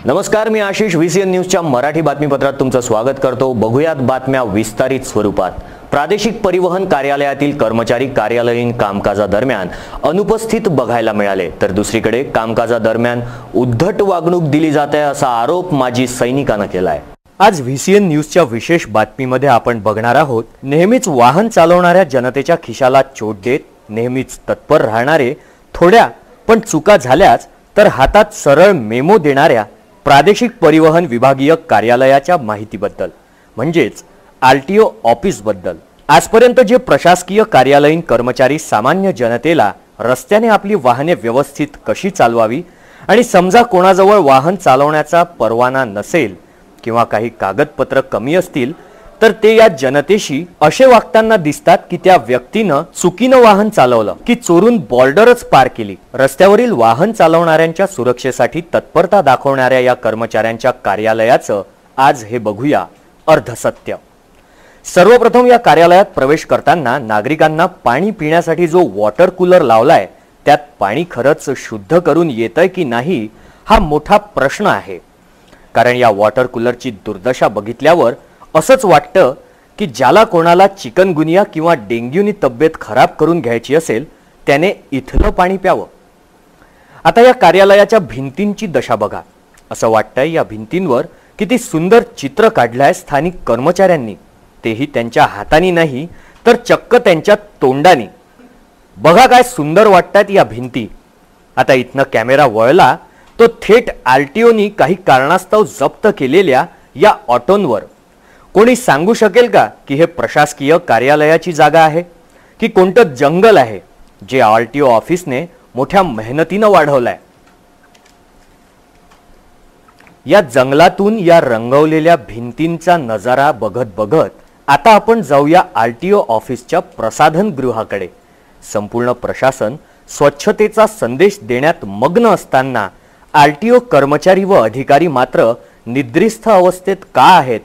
नमस्कार, मी आशिष व्हीसीएन न्यूजच्या मराठी बातमीपत्रात तुमचं स्वागत करतो। बघूयात बातम्या विस्तारित स्वरूपात। प्रादेशिक परिवहन कार्यालयातील कर्मचारी कार्यालयीन कामकाजादरम्यान अनुपस्थित बघायला मिळाले, तर दुसरीकडे कामकाजादरम्यान उद्धट वागणूक दिली जाते असा आरोप माजी सैनिकाने केलाय। आज व्हीसीएन न्यूजच्या विशेष बातमीमध्ये आपण बघणार आहोत, नेहमीच वाहन चालवणाऱ्या जनतेच्या खिशाला चोट देत नेहमीच तत्पर राहणारे, थोड्या पण चुका झाल्याच तर हातात सरळ मेमो देणाऱ्या प्रादेशिक परिवहन विभागीय कार्यालयाच्या माहितीबद्दल म्हणजेच आरटीओ ऑफिस बद्दल। आजपर्यंत जे प्रशासकीय कार्यालयीन कर्मचारी सामान्य जनतेला रस्त्याने आपली वाहने व्यवस्थित कशी चालवावी आणि समजा कोणाजवळ वाहन चालवण्याचा परवाना नसेल किंवा काही कागदपत्र कमी असतील तर ते या जनतेशी असे वागताना दिसतात की त्या व्यक्तीनं चुकीनं वाहन चालवलं की चोरून बॉर्डरच पार केली। रस्त्यावरील वाहन चालवणाऱ्यांच्या सुरक्षेसाठी तत्परता दाखवणाऱ्या या कर्मचाऱ्यांच्या कार्यालयाचं आज हे बघूया अर्धसत्य। सर्वप्रथम या कार्यालयात प्रवेश करताना नागरिकांना पाणी पिण्यासाठी जो वॉटर कूलर लावलाय त्यात पाणी खरंच शुद्ध करून येतंय की नाही हा मोठा प्रश्न आहे। कारण या वॉटर कूलरची दुर्दशा बघितल्यावर असंच वाटतं की ज्याला कोणाला चिकनगुनिया किंवा डेंग्यूनी तब्येत खराब करून घ्यायची असेल त्याने इथलं पाणी प्यावं। आता या कार्यालयाच्या भिंतींची दशा बघा। असं वाटतंय या भिंतींवर किती सुंदर चित्र काढलंय स्थानिक कर्मचाऱ्यांनी, तेही त्यांच्या हातानी नाही तर चक्क त्यांच्या तोंडानी। बघा काय सुंदर वाटतात या भिंती। आता इथनं कॅमेरा वळला तो थेट आरटीओनी काही कारणास्तव जप्त केलेल्या या ऑटोंवर। कोणी सांगू शकेल का की हे प्रशासकीय कार्यालयाची जागा आहे की कोणतं जंगल आहे जे आरटीओ ऑफिसने मोठ्या मेहनतीने वाढवलंय। या जंगलातून या रंगवलेल्या भिंतींचा नजारा बघत बघत आता आपण जाऊया आरटीओ ऑफिसच्या प्रसाधन गृहाकडे। संपूर्ण प्रशासन स्वच्छतेचा संदेश देण्यात मग्न असताना आरटीओ कर्मचारी व अधिकारी मात्र निद्रिस्त अवस्थेत का आहेत?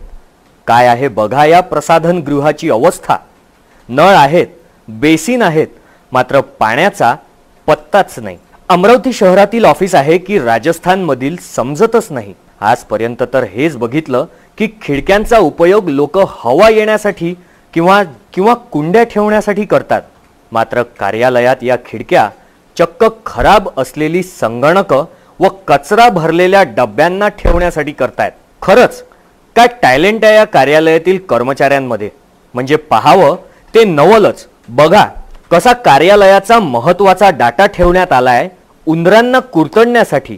काय आहे बघा या प्रसाधन गृहाची अवस्था। नळ आहेत, बेसिन आहेत, मात्र पाण्याचा पत्ताच नाही। अमरावती शहरातील ऑफिस आहे की राजस्थान मधील समजतच नाही। आजपर्यंत तर हेच बघितलं की खिडक्यांचा उपयोग लोक हवा येण्यासाठी किंवा कुंड्या ठेवण्यासाठी करतात, मात्र कार्यालयात या खिडक्या चक्क खराब असलेली संगणक व कचरा भरलेल्या डब्यांना ठेवण्यासाठी करतायत। खरंच काय टॅलेंट आहे या कार्यालयातील कर्मचाऱ्यांमध्ये, म्हणजे पाहावं ते नवलच। बघा कसा कार्यालयाचा महत्त्वाचा डाटा ठेवण्यात आलाय उंदरांना कुरतडण्यासाठी।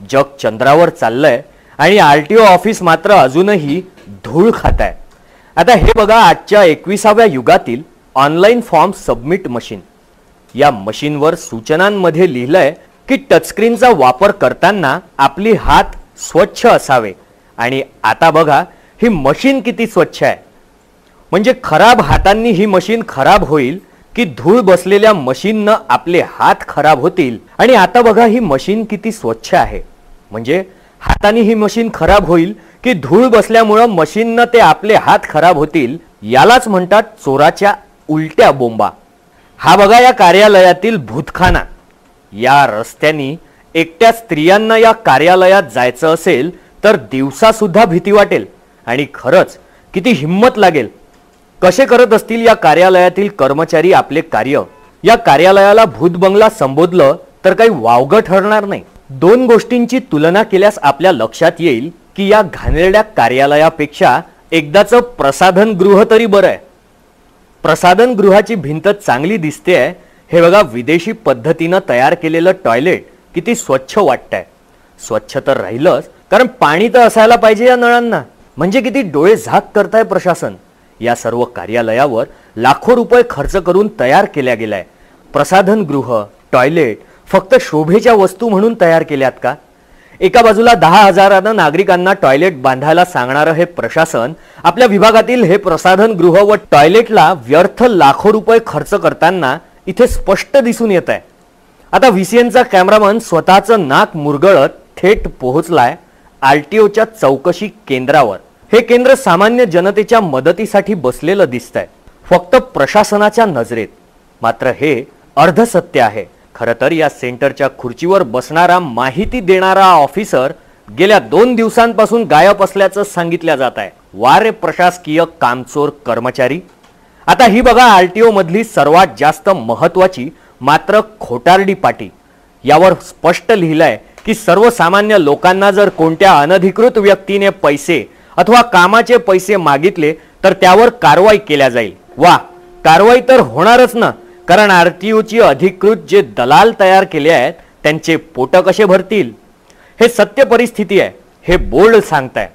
जग चंद्रावर चाललंय आणि आरटीओ ऑफिस मात्र अजूनही धूळ खाताय। आता हे बघा आजच्या 21व्या युगातील ऑनलाईन फॉर्म सबमिट मशीन। या मशीनवर सूचनांमध्ये लिहिलंय की टचस्क्रीनचा वापर करताना आपले हात स्वच्छ असावे आणि आता बघा ही मशीन किती स्वच्छ आहे। म्हणजे खराब हातांनी ही मशीन खराब होईल की धूळ बसलेल्या मशीननं आपले हात खराब होतील? आणि आता बघा ही मशीन किती स्वच्छ आहे, म्हणजे हातांनी ही मशीन खराब होईल की धूळ बसल्यामुळे मशीननं ते आपले हात खराब होतील? यालाच म्हणतात चोराच्या उलट्या बोंबा। हा बघा या कार्यालयातील भूतखाना। या रस्त्यानी एकट्या स्त्रियांना या कार्यालयात जायचं असेल तर दिवसा सुद्धा भीती वाटेल आणि खरंच किती हिम्मत लागेल। कसे करत असतील या कार्यालयातील कर्मचारी आपले कार्य? या कार्यालयाला भूत बंगला संबोधलं तर काही वावगं ठरणार नाही। दोन गोष्टींची तुलना केल्यास आपल्या लक्षात येईल की या घाणेरड्या कार्यालयापेक्षा एकदाचं प्रसाधन गृह तरी बरं आहे। प्रसाधन गृहाची भिंत चांगली दिसते आहे। हे बघा विदेशी पद्धतीनं तयार केलेलं टॉयलेट किती स्वच्छ वाटतंय। स्वच्छ तर राहिलंच, कारण पाणी तर असायला पाहिजे या नळांना। म्हणजे किती डोळे झाक करताय प्रशासन। या सर्व कार्यालयावर लाखो रुपये खर्च करून तयार केल्या गेलाय। प्रसाधन गृह, टॉयलेट फक्त शोभेच्या वस्तू म्हणून तयार केल्यात का? एका बाजूला 10,000 नागरिकांना टॉयलेट बांधायला सांगणारं हे प्रशासन आपल्या विभागातील हे प्रसाधन गृह व टॉयलेटला व्यर्थ लाखो रुपये खर्च करताना इथे स्पष्ट दिसून येत आहे। आता व्हीसीएनचा कॅमेरामन स्वतःचं नाक मुरगळत थेट पोहोचलाय आरटीओच्या चौकशी केंद्रावर। हे केंद्र सामान्य जनतेच्या मदतीसाठी बसलेलं दिसतंय, फक्त प्रशासनाच्या नजरेत। मात्र हे अर्धसत्य आहे। खरं तर या सेंटरच्या खुर्चीवर बसणारा माहिती देणारा ऑफिसर गेल्या 2 दिवसांपासून गायब असल्याचं सांगितलं जात आहे। वारे प्रशासकीय कामचोर कर्मचारी। आता ही बघा आरटीओ मधली सर्वात जास्त महत्त्वाची मात्र खोटारडी पाटी। यावर स्पष्ट लिहिलंय की सर्वसामान्य लोकांना जर कोणत्या अनधिकृत व्यक्तीने पैसे अथवा कामाचे पैसे मागितले तर त्यावर कारवाई केल्या जाईल। वा, कारवाई तर होणारच ना, कारण आरटीओची अधिकृत जे दलाल तयार केले आहेत त्यांचे पोट कसे भरतील? हे सत्य परिस्थिती आहे, हे बोर्ड सांगताय।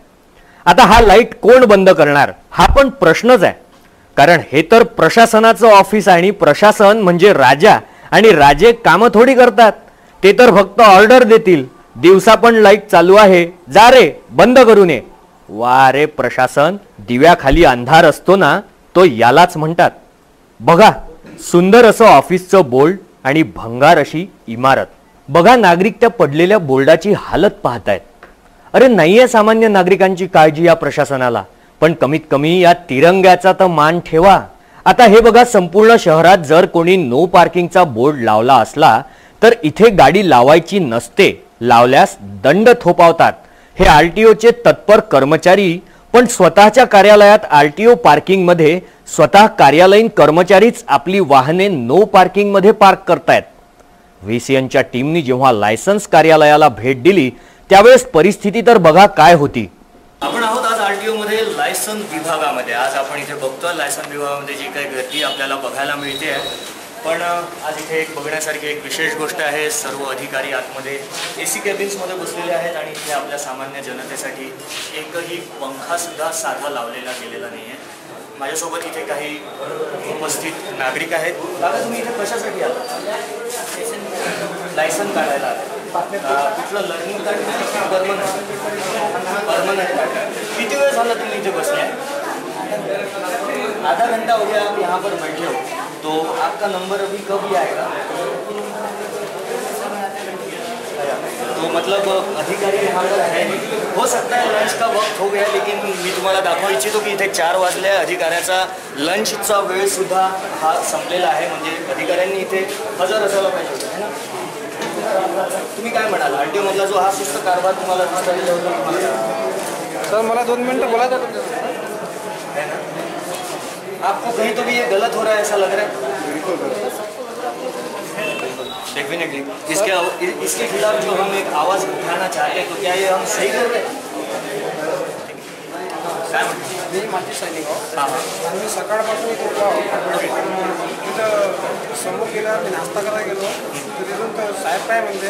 आता हा लाईट कोण बंद करणार हा पण प्रश्नच आहे, कारण हे तर प्रशासनाचं ऑफिस आहे आणि प्रशासन म्हणजे राजा, आणि राजे काम थोडी करतात, ते तर फक्त ऑर्डर देतील। दिवसा पण लाईट चालू आहे, जा रे बंद करू नये। वा रे प्रशासन, दिव्याखाली अंधार असतो ना, तो यालाच म्हणतात। बघा सुंदर असं ऑफिसचं बोर्ड आणि भंगार अशी इमारत। बघा नागरिक त्या पडलेल्या बोर्डाची हालत पाहतायत। अरे नाहीये सामान्य नागरिकांची काळजी या प्रशासनाला, पण कमीत कमी या तिरंग्याचा तर मान ठेवा। आता हे बघा, संपूर्ण शहरात जर कोणी नो पार्किंगचा बोर्ड लावला असला तर इथे गाडी लावायची नसते, लावल्यास दंड थोपावतात। हे आरटीओचे तत्पर कर्मचारी पण स्वतःच्या कार्यालयात आरटीओ पार्किंग मध्ये स्वतः कार्यालयीन कर्मचारीच आपली वाहने नो पार्किंग मध्ये पार्क करतायत। व्हीसीएनच्या टीमनी जेव्हा लायसन्स कार्यालयाला भेट दिली त्यावेळेस परिस्थिती तर बघा काय होती। आपण आहोत आज आरटीओ मध्ये लायसन्स विभागामध्ये। आज आपण इथे बघतो लायसन्स विभागामध्ये जी काही गर्दी आपल्याला बघायला मिळते आहे, पण आज इथे एक बघण्यासारखी एक विशेष गोष्ट आहे। सर्व अधिकारी आतमध्ये एसी कॅबिन्समध्ये बसलेले आहेत आणि इथे आपल्या सामान्य जनतेसाठी एकही पंखा सुद्धा साधा लावलेला गेलेला नाही आहे। माझ्यासोबत इथे काही उपस्थित नागरिक आहेत। दादा, तुम्ही इथे कशासाठी आला? लायसन्स काढायला आला? कुठलं लर्निंग कार्ड? Permanent card. किती वेळ झाला तुम्ही इथे बसले? आधा घंटा हो गया आप यहाँ पर बैठे हो, तो आपका नंबर अभी कब आएगा? तो मतलब अधिकारी यहाँ पर है नहीं। हो सकता है लंच का वक्त हो गया, लेकिन मी तुम्हाला दाखवू इच्छितो की इथे 4 वाजले, अधिकाऱ्याचा लंचचा वेळ सुद्धा हा संपलेला आहे। म्हणजे अधिकाऱ्यांनी इथे हजर असायला पाहिजे होतं, है ना? तुम्ही काय म्हणाल? आरटीओ मधला जो हा सुस्त कारभार तुम्हाला सर, मला 2 मिनटं बोलायचं है ना? आपको कहीं तो भी ये गलत हो रहा है ऐसा लग रहा है? डेफिनेटली इसके खिलाफ जो हम एक आवाज़ उठाना चाहते हैं, तो क्या ये हम सही कर रहे हैं? मी माजी सैनिक हां मी सकाळपासून इथे उभा तिथं समोर गेला, मी नाश्ता करायला गेलो तर तिथून तर साहेब काय म्हणते,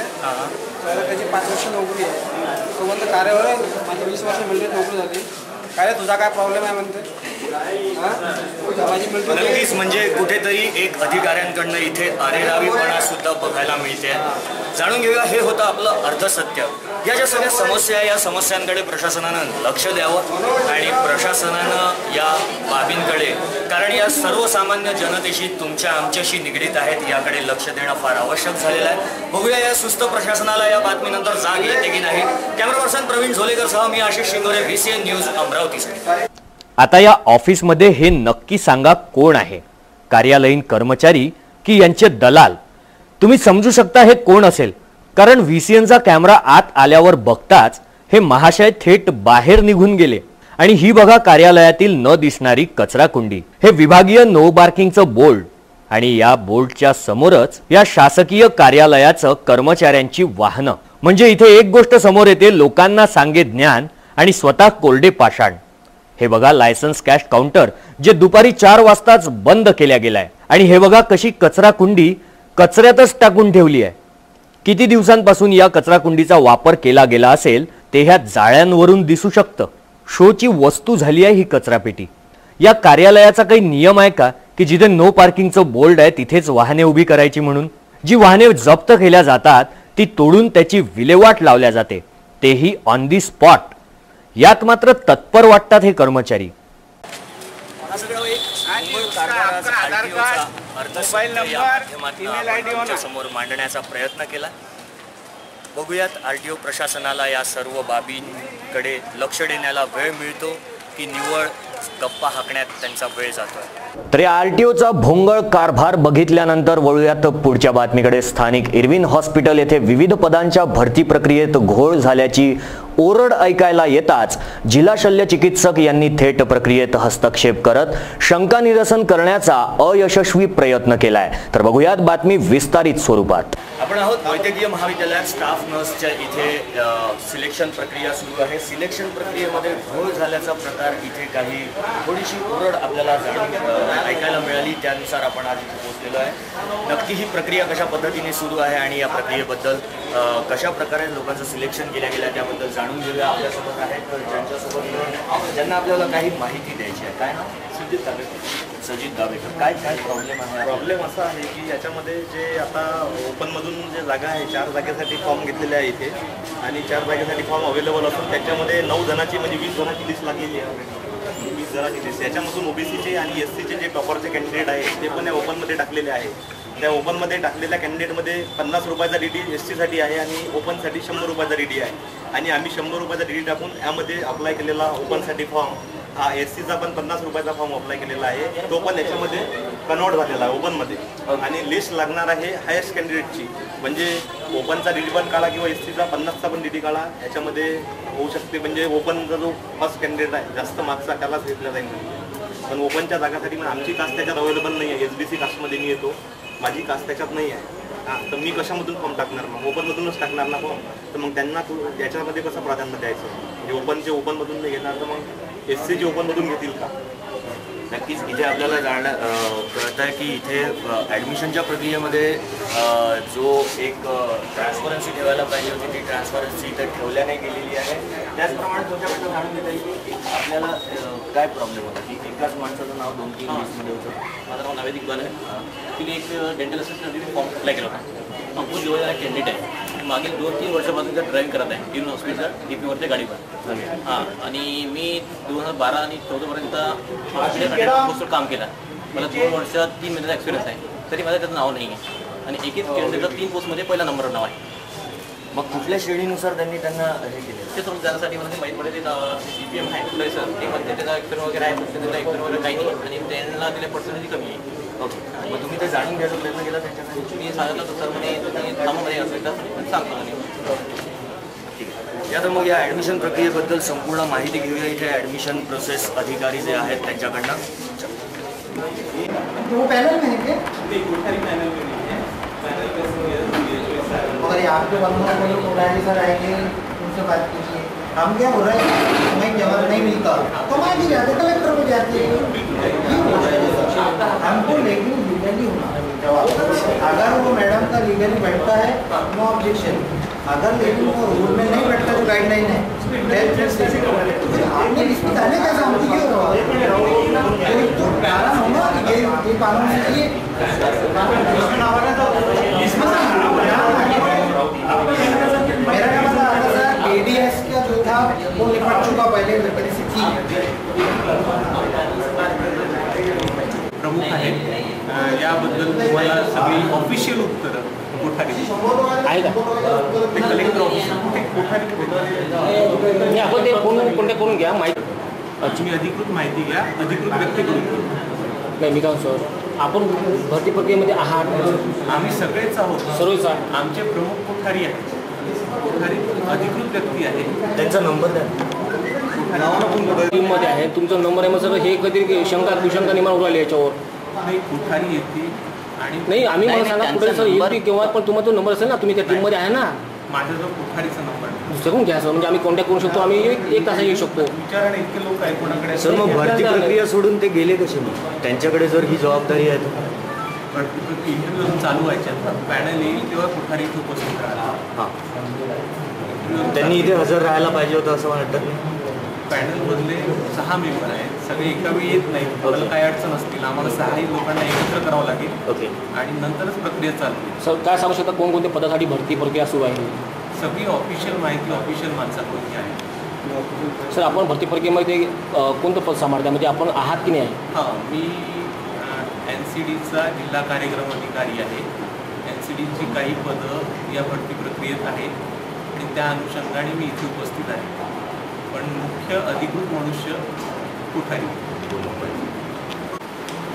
तर त्याची 5 वर्ष नोकरी आहे, तो म्हणतो कार्यावर माझी 20 वर्ष मिलिटरीत नोकरी झाली, काय तुझा काय प्रॉब्लेम आहे म्हणते। माझी मिलिटरी नक्कीच म्हणजे कुठेतरी एक अधिकाऱ्यांकडनं इथे अरेरावीपणा सुद्धा बघायला मिळते। जाणून घेऊया, हे होतं आपलं अर्धसत्य। या ज्या सगळ्या समस्या आहे, या समस्यांकडे प्रशासनानं लक्ष द्यावं आणि प्रशासनानं या बाबींकडे, कारण या सर्वसामान्य जनतेशी तुमच्या आमच्याशी निगडीत आहेत, याकडे लक्ष देणं फार आवश्यक झालेलं आहे। बघूया या सुस्त प्रशासनाला या बातमीनंतर जाग येते की नाही। कॅमेरा पर्सन प्रवीण झोलेकरसह मी आशिष शिंगोरे, व्हीसीएन न्यूज अमरावतीसाठी। आता या ऑफिसमध्ये हे नक्की सांगा कोण आहे, कार्यालयीन कर्मचारी की यांचे दलाल? तुम्ही समजू शकता हे कोण असेल, कारण व्हीसीएनचा कॅमेरा आत आल्यावर बघताच हे महाशय थेट बाहेर निघून गेले। आणि ही बघा कार्यालयातील न दिसणारी कचरा कुंडी, हे विभागीय नो पार्किंगचं बोर्ड, आणि या बोर्डच्या समोरच या शासकीय कार्यालयाचं कर्मचाऱ्यांची वाहनं। म्हणजे इथे एक गोष्ट समोर येते, लोकांना सांगे ज्ञान आणि स्वतः कोरडे पाषाण। हे बघा लायसन्स कॅश काउंटर जे दुपारी 4 वाजताच बंद केल्या गेलाय, आणि हे बघा कशी कचरा कुंडी कचऱ्यातच टाकून ठेवली आहे। किती दिवसांपासून या कचरा कुंडीचा वापर केला गेला असेल ते ह्या जाळ्यांवरून दिसू शकतं। शोची वस्तू झाली आहे ही कचरापेटी। या कार्यालयाचा काही नियम आहे का की जिथे नो पार्किंगचं बोर्ड आहे तिथेच वाहने उभी करायची म्हणून? जी वाहने जप्त केल्या जातात ती तोडून त्याची विल्हेवाट लावल्या जाते, तेही ऑन दी स्पॉट। यात मात्र तत्पर वाटतात हे कर्मचारी। समोर मांडण्याचा प्रयत्न केला। बघूयात आरटीओ प्रशासनाला या सर्व बाबींकडे लक्ष देण्याला वेळ मिळतो की निव्वळ गप्पा हाकण्यात त्यांचा वेळ जातोय। तर आरटीओचा भोंगळ कारभार बघितल्यानंतर वळूयात पुढच्या बातमीकडे। स्थानिक इरविन हॉस्पिटल येथे विविध पदांच्या भरती प्रक्रियेत घोळ झाल्याची ओरड ऐकायला येताच जिल्हा शल्य चिकित्सक यांनी थेट प्रक्रियेत हस्तक्षेप करत शंका निरसन करण्याचा अयशस्वी प्रयत्न केलाय. तर बघूयात बातमी विस्तारित स्वरूपात. आपण आहोत वैद्यकीय महाविद्यालयात स्टाफ नर्सच्या इथे सिलेक्शन प्रक्रिया सुरू आहे. सिलेक्शन प्रक्रियेमध्ये घोळ झाल्याचा प्रकार इथे काही थोडीशी ओरड आपल्याला ऐकायला मिळाली, त्यानुसार आपण आज इथे पोहोचलेलो आहे. नक्की ही प्रक्रिया कशा पद्धतीने सुरू आहे आणि या प्रक्रियेबद्दल कशा प्रकारे लोकांचं सिलेक्शन केल्या गेलं त्याबद्दल जाणून घेऊया. आपल्यासोबत आहेत ज्यांना आपल्याला काही माहिती द्यायची आहे. काय नाव? सजित दावेकर. काय प्रॉब्लेम आहे? प्रॉब्लेम असा आहे की याच्यामध्ये जे आता ओपनमधून जे जागा आहे 4 जागेसाठी फॉर्म घेतलेले आहे इथे आणि 4 जागेसाठी फॉर्म अवेलेबल असून त्याच्यामध्ये 9 जणांची म्हणजे 20 जणांची लिस्ट लागलेली आहे. 20 जणांची लिस्ट याच्यामधून ओबीसीचे आणि एससीचे जे टॉपरचे कॅन्डिडेट आहेत ते पण या ओपनमध्ये टाकलेले आहे. त्या ओपनमध्ये टाकलेल्या कॅन्डिडेटमध्ये 50 रुपयाचा डीडी एससीसाठी आहे आणि ओपनसाठी 100 रुपयाचा डीडी आहे आणि आम्ही 100 रुपयाचा डीडी टाकून यामध्ये अप्लाय केलेला ओपनसाठी फॉर्म हा एससीचा पण 50 रुपयाचा फॉर्म अप्लाय केलेला आहे. तो पण याच्यामध्ये कन्वर्ट झालेला आहे ओपनमध्ये आणि लिस्ट लागणार आहे हायेस्ट कॅन्डिडेटची म्हणजे ओपनचा डीडी पण काढा किंवा एससीचा 50चा पण डीडी काढा याच्यामध्ये होऊ शकते. म्हणजे ओपनचा जो फर्स्ट कॅन्डिडेट आहे जास्त मार्क्सचा त्यालाच घेतला जाईल. पण ओपनच्या जागासाठी पण आमची कास्ट त्याच्यात अवेलेबल नाही आहे. एसबीसी कास्टमध्ये मी येतो, माझी कास्ट त्याच्यात नाही आहे. तर मी कशामधून फॉर्म टाकणार मग? ओपनमधूनच टाकणार ना फॉर्म. तर मग त्यांना याच्यामध्ये कसं प्राधान्य द्यायचं? म्हणजे ओपनचे ओपनमधून नाही घेणार तर मग एससीचे ओपनमधून घेतील का? नक्कीच इथे आपल्याला कळतं आहे की इथे ॲडमिशनच्या प्रक्रियेमध्ये जो एक ट्रान्सपरन्सी ठेवायला पाहिजे होती ती ट्रान्सपरन्सी इथं ठेवल्या नाही गेलेली आहे. त्याचप्रमाणे तुमच्याकडनं जाणून घेता येईल की आपल्याला काय प्रॉब्लेम होता की एकाच माणसाचं नाव 2-3 लिस्टमध्ये होतं. माझं नाव नवेदिक बन आहे. ॲक्च्युली एक डेंटल असिस्टंट फॉर्म अप्लाय केला होता. अंकुश जोया कॅन्डिडेट आहे. मागील 2-3 वर्षापासून जर ड्राईव्ह करत आहे टीम हॉस्पिटल डीपीवरच्या गाडीवर. हां आणि मी 2012 आणि 2014पर्यंत हॉस्पिटल काम केलं. मला 2 वर्ष 3 महिन्याचा एक्सपिरियन्स आहे. तरी माझं त्याचं नाव नाही आहे आणि एक कॅन्डिडेटला 3 पोस्टमध्ये पहिला नंबर नाव आहे. मग कुठल्या श्रेणीनुसार त्यांनी त्यांना हे केलं? ते समजा त्यासाठी मला ते माहीत पडे ते CPM आहे कुठलं सर ते म्हणते त्याचा एक्सपिरियन्स वगैरे आहे त्याचा एक्सपिरियन्स वगैरे काही नाही आणि त्यांना दिले पर्सेंटेज कमी आहे. ओके. मग तुम्ही ते जाणून घ्यायचा प्रयत्न केला त्यांच्याकडे? मी सांगितलं तर सर म्हणे तुम्ही थांबमध्ये असेल तर सांगतो म्हणे. ठीक आहे. या तर मग या ॲडमिशन प्रक्रियेबद्दल संपूर्ण माहिती घेऊया. इथे ॲडमिशन प्रोसेस अधिकारी जे आहेत त्यांच्याकडनं. वो पैनल में है क्या? नहीं, कोठारी पैनल में नहीं है. पैनल पे अगर आपके बंधुओं को लोग कोठारी सर आएंगे उनसे बात कीजिए. हम क्या हो रहा है हमें जवाब नहीं मिलता तो मैं भी जाते कलेक्टर को जाते हमको लेकिन लीगली होना जवाब. अगर वो मैडम का लीगली बैठता है नो ऑब्जेक्शन. अगर लेकिन वो रूल में नहीं बैठता जो गाइडलाइन है आपने इसमें डाले कैसे हम तो कारण होगा ये कानून से मेरा क्या मतलब आता सर ADS का जो था वो निपट चुका पहले परिस्थिति प्रमुख आहे. याबद्दल तुम्हाला सगळी ऑफिशियल उत्तरं कोठारी आहे का? ते कलेक्टर ऑफिस कुठे कोठारी मी आपण ते फोन कॉन्टॅक्ट करून घ्या माहिती. तुम्ही अधिकृत माहिती घ्या अधिकृत व्यक्तीकडून. नाही मी काय सर आपण भरती प्रक्रियेमध्ये आहात आम्ही सगळेच आहोत. सर्वच आमचे प्रमुख कोठारी आहेत. कोठारी अधिकृत व्यक्ती आहे. त्यांचा नंबर द्या. टीममध्ये आहे तुमचा नंबर आहे. मग सगळं हे कधी शंका कुशंका निर्माण होऊ राहिली याच्यावर. नाही कोठारी येते आणि नाही आम्ही मला सांगा कुठे सर येते केव्हा पण तुम्हाला तो नंबर असेल ना तुम्ही त्या टीममध्ये आहे ना. माझा जो कोठारीचा नंबर आहे दुसरं घ्या सर म्हणजे आम्ही कॉन्टॅक्ट करू शकतो. आम्ही एक तासात येऊ शकतो. विचाराने इतके लोक आहेत कोणाकडे. सर मग भरती प्रक्रिया सोडून ते गेले कसे? मग त्यांच्याकडे जर ही जबाबदारी आहे तर इंटरव्ह्यू चालू व्हायच्या पॅनल येईल तेव्हा कोठारी इथे उपस्थित राहतात. हां त्यांनी इथे हजर राहायला पाहिजे होतं असं वाटतं. पॅनलमधले 6 मेंबर आहेत. सगळे एका वेळी येत नाहीत. आपल्याला काही अडचण असतील आम्हाला 6ही लोकांना एकत्र करावं लागेल. ओके. आणि नंतरच प्रक्रिया चालू होईल. सर काय सांगू शकता कोणकोणत्या पदासाठी भरती प्रक्रिया सुरू आहे? सगळी ऑफिशियल माहिती ऑफिशियल माणसाकडून आहे. सर आपण भरती प्रक्रियेमध्ये कोणतं पद सांभाळता म्हणजे आपण आहात की नाही आहे? हां मी NCDचा जिल्हा कार्यक्रम अधिकारी आहे. NCDची काही पदं या भरती प्रक्रियेत आहेत आणि त्या अनुषंगाने मी इथे उपस्थित आहे. पण मुख्य अधिकृत मनुष्य कोठारी.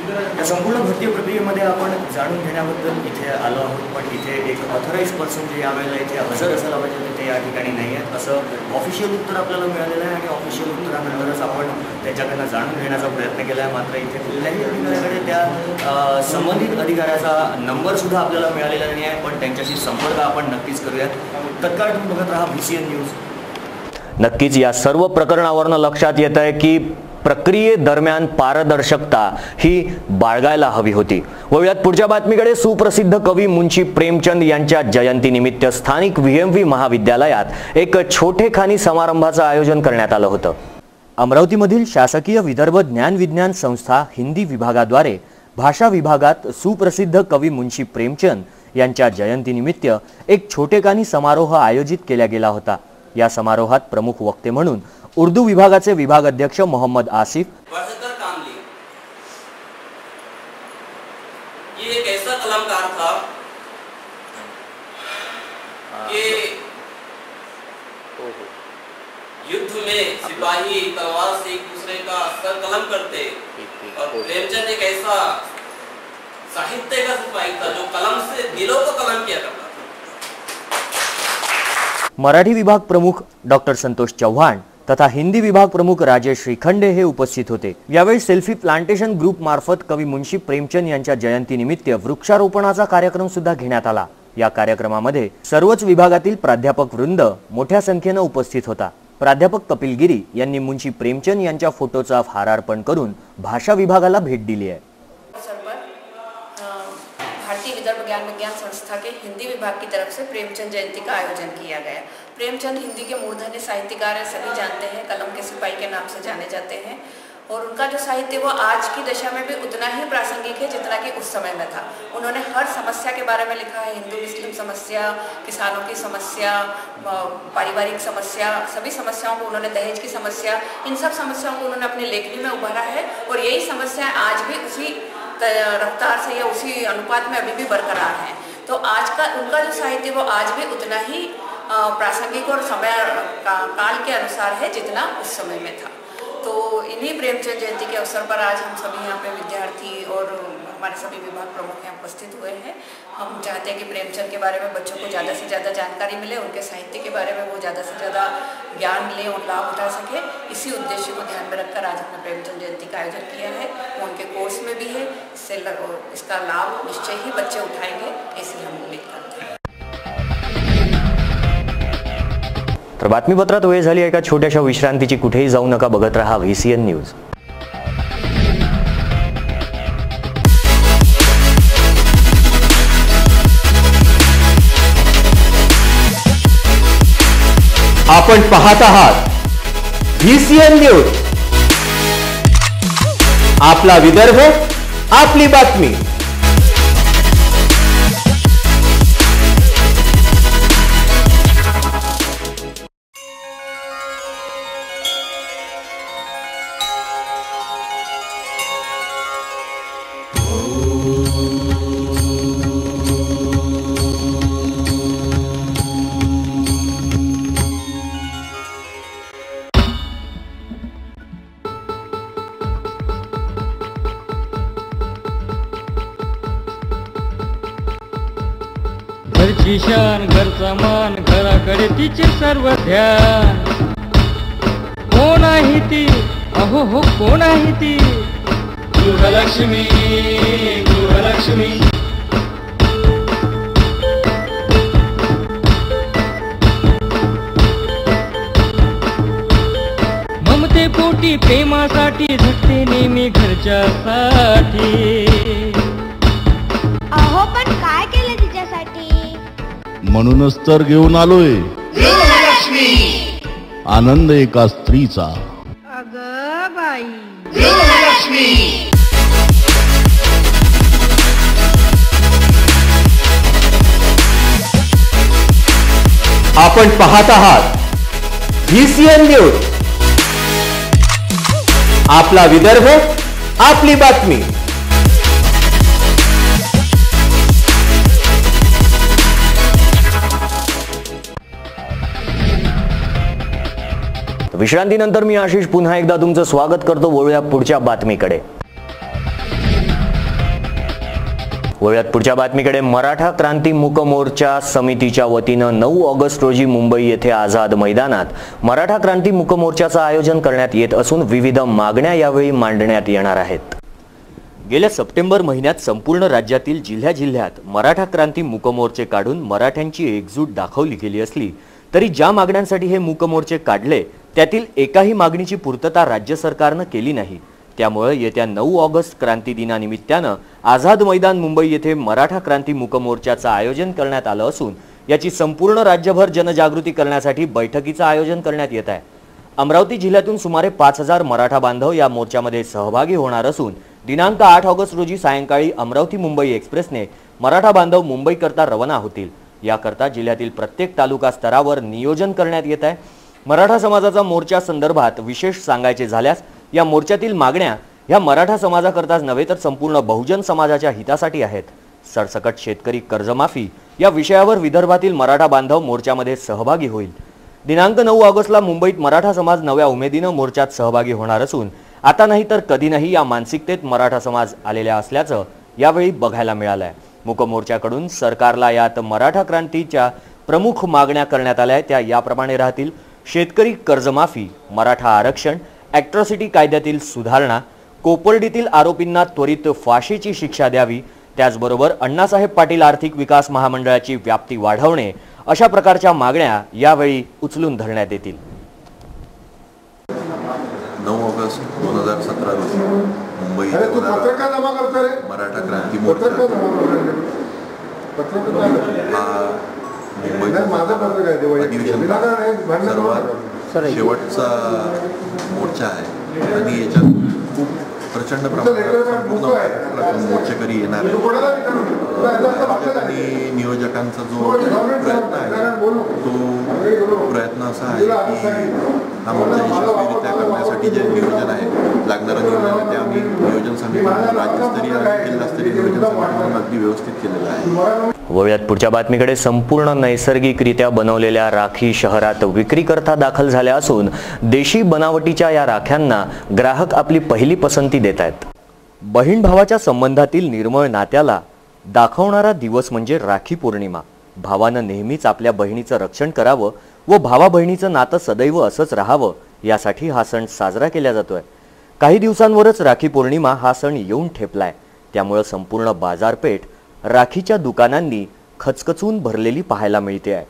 या संपूर्ण भरती प्रक्रियेमध्ये आपण जाणून घेण्याबद्दल इथे आलो आहोत, पण इथे एक ऑथराईज पर्सन जे यावेळेला इथे हजर असायला पाहिजे ते या ठिकाणी नाही आहेत असं ऑफिशियल उत्तर आपल्याला मिळालेलं आहे आणि ऑफिशियल उत्तरानंतरच आपण त्याच्याकडनं जाणून घेण्याचा प्रयत्न केला आहे. मात्र इथे कुठल्याही अधिकाऱ्याकडे त्या संबंधित अधिकाऱ्याचा नंबरसुद्धा आपल्याला मिळालेला नाही आहे, पण त्यांच्याशी संपर्क आपण नक्कीच करूयात. तत्काळ तुम्ही बघत राहा VCN न्यूज. नक्कीच या सर्व प्रकरणावरनं लक्षात येत आहे की प्रक्रियेदरम्यान पारदर्शकता ही बाळगायला हवी होती. वळूयात पुढच्या बातमीकडे. सुप्रसिद्ध कवी मुंशी प्रेमचंद यांच्या जयंतीनिमित्त स्थानिक VMV महाविद्यालयात एक छोटेखानी समारंभाचं आयोजन करण्यात आलं होतं. अमरावतीमधील शासकीय विदर्भ ज्ञान विज्ञान संस्था हिंदी विभागाद्वारे भाषा विभागात सुप्रसिद्ध कवी मुंशी प्रेमचंद यांच्या जयंतीनिमित्त एक छोटेखानी समारोह आयोजित केला गेला होता. या समारोहात प्रमुख वक्ते म्हणून उर्दू विभागाचे विभाग अध्यक्ष मोहम्मद आसिफ, ये एक ऐसा कलाकार था कि युद्ध में सिपाही तलवार से एक दूसरे का सर कलम करते, और प्रेमचंद एक ऐसा साहित्य का सिपाही था जो कलम से दिलों को कलम किया करता. मराठी विभाग प्रमुख डॉक्टर संतोष चव्हाण तथा हिंदी विभाग प्रमुख राजेश श्रीखंडे हे उपस्थित होते. यावेळी सेल्फी प्लांटेशन ग्रुप मार्फत कवी मुंशी प्रेमचंद यांच्या जयंतीनिमित्त वृक्षारोपणाचा कार्यक्रम सुद्धा घेण्यात आला. या कार्यक्रमामध्ये सर्वच विभागातील प्राध्यापक वृंद मोठ्या संख्येने उपस्थित होता. प्राध्यापक कपिल गिरी यांनी मुंशी प्रेमचंद यांच्या फोटोचा हारार्पण करून भाषा विभागाला भेट दिली आहे. भारतीय विदर्भ ज्ञान विज्ञान संस्था के हिंदी विभाग की तरफ से प्रेमचंद जयंती का आयोजन किया गया. प्रेमचंद हिंदी के मूर्धन्य साहित्यकार हैं, सभी जानते हैं, कलम के सिपाही के नाम से जाने जाते हैं. और उनका जो साहित्य वो आज की दशा में भी उतना ही प्रासंगिक है जितना कि उस समय में था. उन्होंने हर समस्या के बारे में लिखा है, हिंदू मुस्लिम समस्या, किसानों की समस्या, पारिवारिक समस्या, सभी समस्याओं को उन्होंने, दहेज की समस्या, इन सब समस्याओं को उन्होंने अपनी लेखनी में उभारा है. और यही समस्याएं आज भी उसी रफ्तार से या उसी अनुपात में अभी भी बरकरार है. तो आज का उनका जो साहित्य वो आज भी उतना ही प्रासंगिक और समय काल के अनुसार है जितना उस समय में था. तो इन्हीं प्रेमचंद जयंती के अवसर पर आज हम सभी यहाँ पे विद्यार्थी और हमारे सभी विभाग प्रमुख यहाँ उपस्थित हुए हैं. हम चाहते हैं कि प्रेमचंद के बारे में बच्चों को ज़्यादा से ज़्यादा जानकारी मिले, उनके साहित्य के बारे में वो ज़्यादा से ज़्यादा ज्ञान लें और लाभ उठा सके. इसी उद्देश्य को ध्यान में रखकर आज हमने प्रेमचंद जयंती का आयोजन किया है. वो उनके कोर्स में भी है, इसका लाभ निश्चय ही बच्चे उठाएंगे, ऐसी हम उम्मीद करते हैं. तर बातमीपत्रात वेळ झाली एका छोट्याशा विश्रांतीची. कुठेही जाऊ नका, बघत रहा VCN न्यूज. आपण पाहत आहात VCN न्यूज. आपला विदर्भ, आपली बातमी. घरची शान, घरचा मान, घराकडे तिचे सर्व ध्यान. कोण आहे ती, अहो हो कोण आहे ती, गृहलक्ष्मी, गृहलक्ष्मी. ममते पोटी प्रेमासाठी झटते नेहमी घरच्यासाठी. अहो पण काय केलं तिच्यासाठी, म्हणूनच तर घेऊन आलोय गृहलक्ष्मी. आनंद एका स्त्रीचा. अगं बाई, गृहलक्ष्मी. आपण पाहत आहात VCN न्यूज. आपला विदर्भ, आपली बातमी. विश्रांतीनंतर मी आशिष पुन्हा एकदा तुमचं स्वागत करतो. वळूया पुढच्या बातमीकडे. वळूयात पुढच्या बातमीकडे. मराठा क्रांती मूक मोर्चा समितीच्या वतीनं 9 ऑगस्ट रोजी मुंबई येथे आझाद मैदानात मराठा क्रांती मूक मोर्चाचं आयोजन करण्यात येत असून विविध मागण्या यावेळी मांडण्यात येणार आहेत. गेल्या सप्टेंबर महिन्यात संपूर्ण राज्यातील जिल्ह्यात मराठा क्रांती मूक मोर्चे काढून मराठ्यांची एकजूट दाखवली गेली असली तरी ज्या मागण्यांसाठी हे मूक मोर्चे काढले त्यातील एकाही मागणीची पूर्तता राज्य सरकारनं केली नाही. त्यामुळे येत्या 9 ऑगस्ट क्रांती दिनानिमित्तानं आझाद मैदान मुंबई येथे मराठा क्रांती मूक मोर्चाचं आयोजन करण्यात आलं असून याची संपूर्ण राज्यभर जनजागृती करण्यासाठी बैठकीचं आयोजन करण्यात येत आहे. अमरावती जिल्ह्यातून सुमारे 5000 मराठा बांधव या मोर्चामध्ये सहभागी होणार असून दिनांक 8 ऑगस्ट रोजी सायंकाळी अमरावती मुंबई एक्सप्रेसने मराठा बांधव मुंबईकरता रवाना होतील. याकरता जिल्ह्यातील प्रत्येक तालुका स्तरावर नियोजन करण्यात येत आहे. मराठा समाजाचा मोर्चा संदर्भात विशेष सांगायचे झाल्यास या मोर्चातील मागण्या ह्या मराठा समाजाकरताच नव्हे तर संपूर्ण बहुजन समाजाच्या हितासाठी आहेत. सरसकट शेतकरी कर्जमाफी या विषयावर विदर्भातील मराठा बांधव मोर्चामध्ये सहभागी होईल. दिनांक 9 ऑगस्टला मुंबईत मराठा समाज नव्या उमेदीनं मोर्चात सहभागी होणार असून आता नाही तर कधी नाही या मानसिकतेत मराठा समाज आलेला असल्याचं यावेळी बघायला मिळालं आहे. मूक मोर्चाकडून सरकारला यात मराठा क्रांतीच्या प्रमुख मागण्या करण्यात आल्या त्या याप्रमाणे राहतील. शेतकरी कर्जमाफी, मराठा आरक्षण, ॲट्रॉसिटी कायद्यातील सुधारणा, कोपर्डीतील आरोपींना त्वरित फाशीची शिक्षा द्यावी, त्याचबरोबर अण्णासाहेब पाटील आर्थिक विकास महामंडळाची व्याप्ती वाढवणे अशा प्रकारच्या मागण्या यावेळी उचलून धरण्यात येतील. 9 ऑगस्ट 2017 रोजी मुंबई मराठा क्रांती मोर्चा हा मुंबईचा अधिवेशनचा सर्वात शेवटचा मोर्चा आहे आणि याच्यात खूप प्रचंड प्रमाणात संपूर्ण मोर्चेकरी येणार आहे. आणि नियोजकांचा जो प्रयत्न आहे तो प्रयत्न असा आहे की हा मोर्चा यशस्वीरित्या करण्यासाठी जे नियोजन आहे लागणारं नियोजन आहे ते आम्ही नियोजन समिती राज्यस्तरीय आणि जिल्हास्तरीय नियोजन समितीमधून अगदी व्यवस्थित केलेलं आहे. वळूयात पुढच्या बातमीकडे. संपूर्ण नैसर्गिकरित्या बनवलेल्या राखी शहरात विक्रीकरता दाखल झाल्या असून देशी बनावटीच्या या राख्यांना ग्राहक आपली पहिली पसंती देत आहेत. बहीण भावाच्या संबंधातील निर्मळ नात्याला दाखवणारा दिवस म्हणजे राखी पौर्णिमा. भावानं नेहमीच आपल्या बहिणीचं रक्षण करावं व भावा बहिणीचं नातं सदैव असंच राहावं यासाठी हा सण साजरा केला जातोय. काही दिवसांवरच राखी पौर्णिमा हा सण येऊन ठेपलाय. त्यामुळे संपूर्ण बाजारपेठ राखीच्या दुकानांनी खचखचून भरलेली पाहायला मिळते आहे.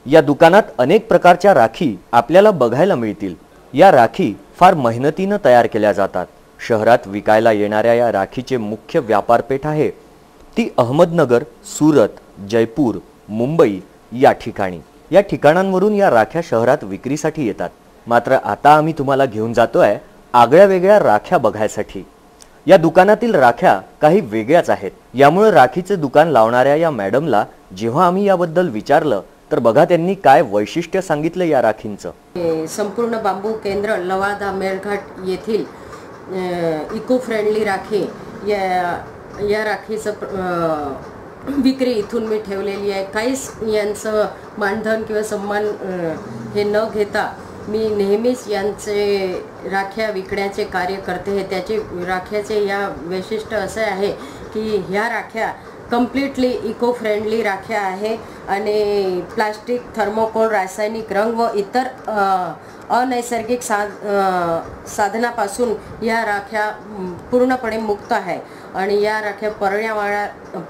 या दुकानात अनेक प्रकारच्या राखी आपल्याला बघायला मिळतील. या राखी फार मेहनतीनं तयार केल्या जातात. शहरात विकायला येणाऱ्या या राखीचे मुख्य व्यापारपेठ आहे ती अहमदनगर, सुरत, जयपूर, मुंबई या ठिकाणी. या ठिकाणांवरून या राख्या शहरात विक्रीसाठी येतात. मात्र आता आम्ही तुम्हाला घेऊन जातोय आगळ्या वेगळ्या राख्या बघायसाठी. या दुकानातील राख्या काही वेगळ्याच आहेत. यामुळे राखीचे दुकान लावणाऱ्या या मॅडमला जेव्हा आम्ही याबद्दल विचारलं तर बघा त्यांनी काय वैशिष्ट्य सांगितलं या राखींचं. संपूर्ण बांबू केंद्र लवादा मेळघाट येथील इको फ्रेंडली राखी या राखीचं विक्री इथून मी ठेवलेली आहे. काहीच यांचं मानधन किंवा सन्मान हे न घेता मी नेहमीच यांचे राख्या विकण्याचे कार्य करते. हे त्याचे राख्याचे या वैशिष्ट्य असे आहे की ह्या राख्या कम्प्लिटली इको फ्रेंडली राख्या आहे आणि प्लास्टिक, थर्मोकोल, रासायनिक रंग व इतर अनैसर्गिक साधनापासून या राख्या पूर्णपणे मुक्त आहे आणि या राख्या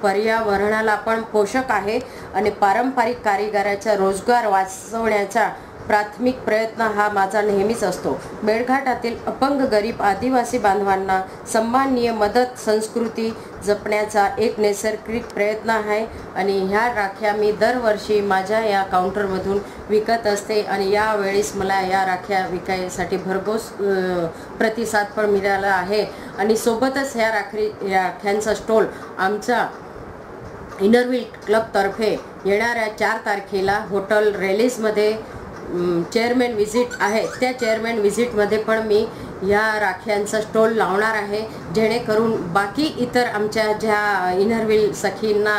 पर्यावरणाला पण पोषक आहे आणि पारंपरिक कारिगराचा रोजगार वाचवण्याचा प्राथमिक प्रयत्न हा माझा नेहमीच असतो. मेळघाटातील अपंग गरीब आदिवासी बांधवांना सन्माननीय मदत संस्कृती जपण्याचा एक नैसर्गिक प्रयत्न आहे आणि ह्या राख्या मी दरवर्षी माझ्या या काउंटरमधून विकत असते आणि यावेळेस मला या राख्या विकायसाठी भरघोस प्रतिसाद पण मिळाला आहे आणि सोबतच ह्या राख्यांचा स्टॉल आमचा इनरव्हील क्लबतर्फे येणाऱ्या 4 तारखेला हॉटेल रेलिसमध्ये चेअरमॅन व्हिजिट आहे. त्या चेअरमॅन व्हिजिटमध्ये पण मी या राख्यांचा स्टॉल लावणार आहे जेणेकरून बाकी इतर आमच्या ज्या इनरव्हील सखींना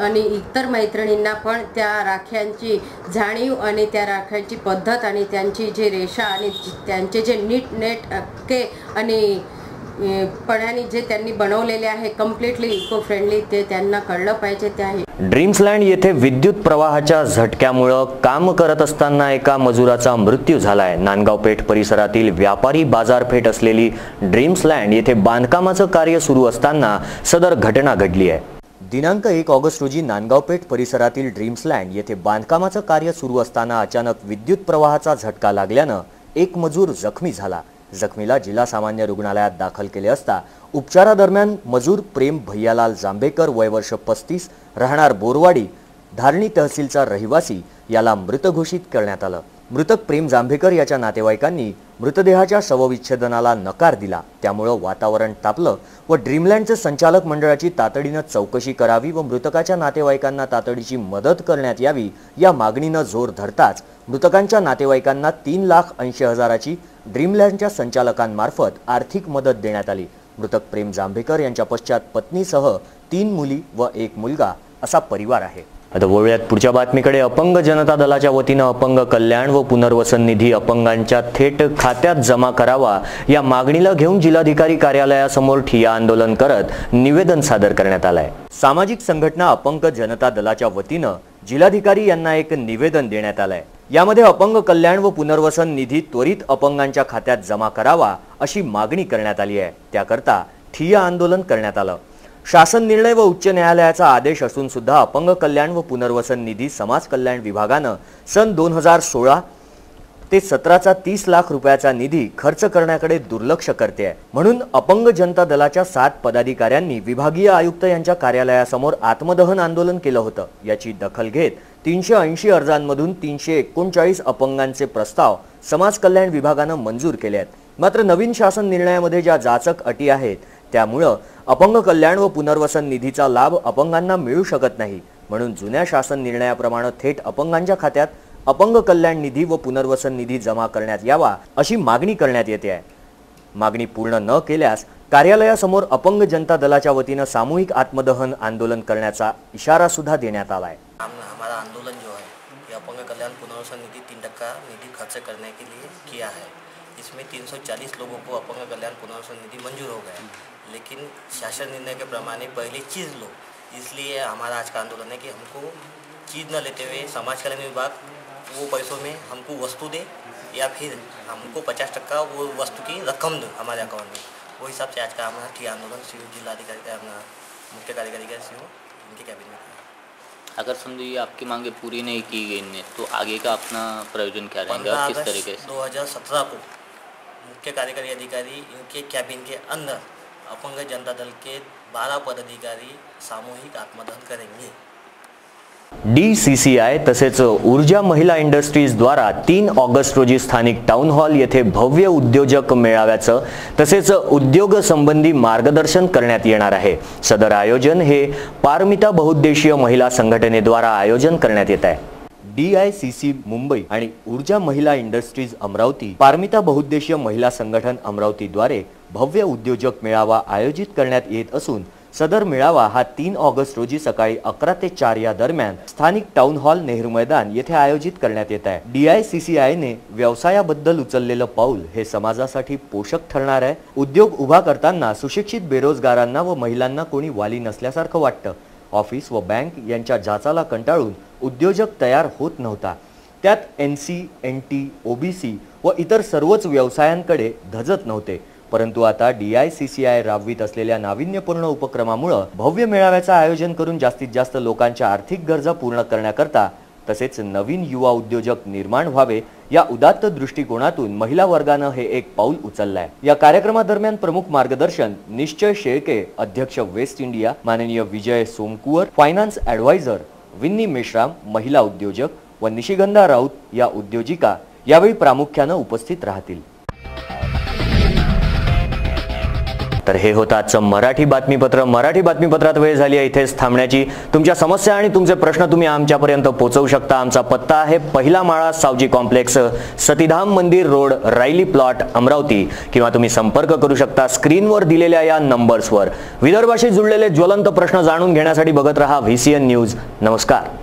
आणि इतर मैत्रिणींना पण त्या राख्यांची जाणीव आणि त्या राख्यांची पद्धत आणि त्यांची जे रेषा आणि त्यांचे जे नीटनेटके आणि पणाने जे त्यांनी बनवलेले आहे कम्प्लिटली इको फ्रेंडली ते त्यांना कळलं पाहिजे. ते आहे ड्रीम्सलँड येथे विद्युत प्रवाहाच्या झटक्यामुळे काम करत असताना एका मजुराचा मृत्यू झालाय. नांदगाव पेठ परिसरातील व्यापारी बाजारपेठ असलेली ड्रीम्सलँड येथे बांधकामाचं कार्य सुरू असताना सदर घटना घडली आहे. दिनांक 1 ऑगस्ट रोजी नांदगाव पेठ परिसरातील ड्रीम्सलँड येथे बांधकामाचं कार्य सुरू असताना अचानक विद्युत प्रवाहाचा झटका लागल्यानं एक मजूर जखमी झाला. जखमीला जिल्हा सामान्य रुग्णालयात दाखल केले असता उपचारादरम्यान मजूर प्रेम भैयालाल जांभेकर वय वर्ष 35 राहणार बोरवाडी धारणी तहसीलचा रहिवासी याला मृत घोषित करण्यात आलं. मृतक प्रेम जांभेकर याच्या नातेवाईकांनी मृतदेहाच्या शवविच्छेदनाला नकार दिला. त्यामुळे वातावरण तापलं व ड्रीमलँडचे संचालक मंडळाची तातडीनं चौकशी करावी व मृतकाच्या नातेवाईकांना तातडीची मदत करण्यात यावी या मागणीनं जोर धरताच मृतकांच्या नातेवाईकांना 3,80,000ची ड्रीमलँडच्या संचालकांमार्फत आर्थिक मदत देण्यात आली. मृतक प्रेम जांभेकर यांच्या पश्चात पत्नीसह 3 मुली व 1 मुलगा असा परिवार आहे. आता वळूयात पुढच्या बातमीकडे. अपंग जनता दलाच्या वतीनं अपंग कल्याण व पुनर्वसन निधी अपंगांच्या थेट खात्यात जमा करावा या मागणीला घेऊन जिल्हाधिकारी कार्यालयासमोर ठिय्या आंदोलन करत निवेदन सादर करण्यात आलंय. सामाजिक संघटना अपंग जनता दलाच्या वतीनं जिल्हाधिकारी यांना एक निवेदन देण्यात आलंय. यामध्ये अपंग कल्याण व पुनर्वसन निधी त्वरित अपंगांच्या खात्यात जमा करावा अशी मागणी करण्यात आली आहे. त्याकरता ठिय्या आंदोलन करण्यात आलं. शासन निर्णय व उच्च न्यायालयाचा आदेश असून सुद्धा अपंग कल्याण व पुनर्वसन निधी समाज कल्याण विभागानं सन 2016 ते 17चा 30 लाख रुपयाचा निधी खर्च करण्याकडे दुर्लक्ष करते आहे. म्हणून अपंग जनता दलाच्या 7 पदाधिकाऱ्यांनी विभागीय आयुक्त यांच्या कार्यालयासमोर आत्मदहन आंदोलन केलं होतं. याची दखल घेत 380 अर्जांमधून 339 अपंगांचे प्रस्ताव समाज कल्याण विभागानं मंजूर केले आहेत. मात्र नवीन शासन निर्णयामध्ये ज्या जाचक अटी आहेत त्यामुळं अपंग कल्याण व पुनर्वसन निधीचा लाभ अपंगांना मिळू शकत नाही. म्हणून जुन्या शासन निर्णयाप्रमाणे थेट अपंगांच्या खात्यात अपंग कल्याण निधी व पुनर्वसन निधी जमा करण्यात यावा अशी मागणी करण्यात येते आहे. मागणी पूर्ण न केल्यास कार्यालयासमोर अपंग जनता दलाच्या वतीनं सामूहिक आत्मदहन आंदोलन करण्याचा इशारा सुद्धा देण्यात आला है. हमारा आंदोलन जो है ये अपंग कल्याण पुनर्वसन निधि 3% निधि खर्च करने के लिए किया है. इसमें 340 लोगों को अपंग कल्याण पुनर्वसन निधि मंजूर हो गया, लेकिन शासन निर्णय के प्रमाणे पहले चीज़ लो. इसलिए हमारा आज का आंदोलन है कि हमको चीज़ न लेते हुए समाज कल्याण विभाग वो पैसों में हमको वस्तु दे या फिर हमको 50% वो वस्तु की रकम दो हमारे अकाउंट में. वो हिसाब से आज का हमारा ठिया आंदोलन सीओ जिलाधिकारी का मुख्य कार्यकारी का सीओ इनके कैबिन में. अगर समझिए आपकी मांगे पूरी नहीं की गई ने तो आगे का अपना प्रयोजन क्या रहेगा, किस तरीके से? 2017 को मुख्य कार्यकारी अधिकारी इनके कैबिन के अंदर अपंग जनता दल के 12 पदाधिकारी सामूहिक आत्मदहन करेंगे. DCCI तसेच ऊर्जा महिला इंडस्ट्रीज द्वारा 3 ऑगस्ट रोजी स्थानिक टाउन हॉल येथे भव्य उद्योजक मेळाव्याचं तसेच उद्योग संबंधी मार्गदर्शन करण्यात येणार आहे. सदर आयोजन हे पारमिता बहुउद्देशीय महिला संघटनेद्वारा आयोजन करण्यात येत आहे. DICC मुंबई आणि ऊर्जा महिला इंडस्ट्रीज अमरावती पारमिता बहुउद्देशीय महिला संघटन अमरावतीद्वारे भव्य उद्योजक मेळावा आयोजित करण्यात येत असून सदर मेळावा हा 3 ऑगस्ट रोजी सकाळी 11 ते 4 या दरम्यान स्थानिक टाउन हॉल नेहरू मैदान येथे आयोजित करण्यात येत आहे. DICCI ने व्यवसायाबद्दल उचललेलं पाऊल हे समाजासाठी पोषक ठरणार आहे. उद्योग उभा करताना सुशिक्षित बेरोजगारांना व महिलांना कोणी वाली नसल्यासारखं वाटतं. ऑफिस व बँक यांच्या जाचाला कंटाळून उद्योजक तयार होत नव्हता. त्यात NC, NT, OBC व इतर सर्वच व्यवसायांकडे धजत नव्हते. परंतु आता DICCI राबवित असलेल्या नाविन्यपूर्ण उपक्रमामुळे भव्य मेळाव्याचं आयोजन करून जास्तीत जास्त लोकांच्या आर्थिक गरजा पूर्ण करण्याकरता तसेच नवीन युवा उद्योजक निर्माण व्हावे या उदात्त दृष्टिकोनातून महिला वर्गानं हे एक पाऊल उचललं आहे. या कार्यक्रमादरम्यान प्रमुख मार्गदर्शन निश्चय शेळके, अध्यक्ष वेस्ट इंडिया, माननीय विजय सोमकुवर, फायनान्स ॲडवायझर विन्नी मेश्राम, महिला उद्योजक व निशिगंधा राऊत या उद्योजिका यावेळी प्रामुख्यानं उपस्थित राहतील. तर हे होतं आजचं मराठी बातमीपत्र. मराठी बातमीपत्रात वेळ झाली आहे इथेच थांबण्याची. तुमच्या समस्या आणि तुमचे प्रश्न तुम्ही आमच्यापर्यंत पोहोचवू शकता. आमचा पत्ता आहे पहिला माळा, सावजी कॉम्प्लेक्स, सतीधाम मंदिर रोड, रायली प्लॉट, अमरावती. किंवा तुम्ही संपर्क करू शकता स्क्रीनवर दिलेल्या या नंबर्सवर. विदर्भाशी जुळलेले ज्वलंत प्रश्न जाणून घेण्यासाठी बघत रहा VCN न्यूज. नमस्कार.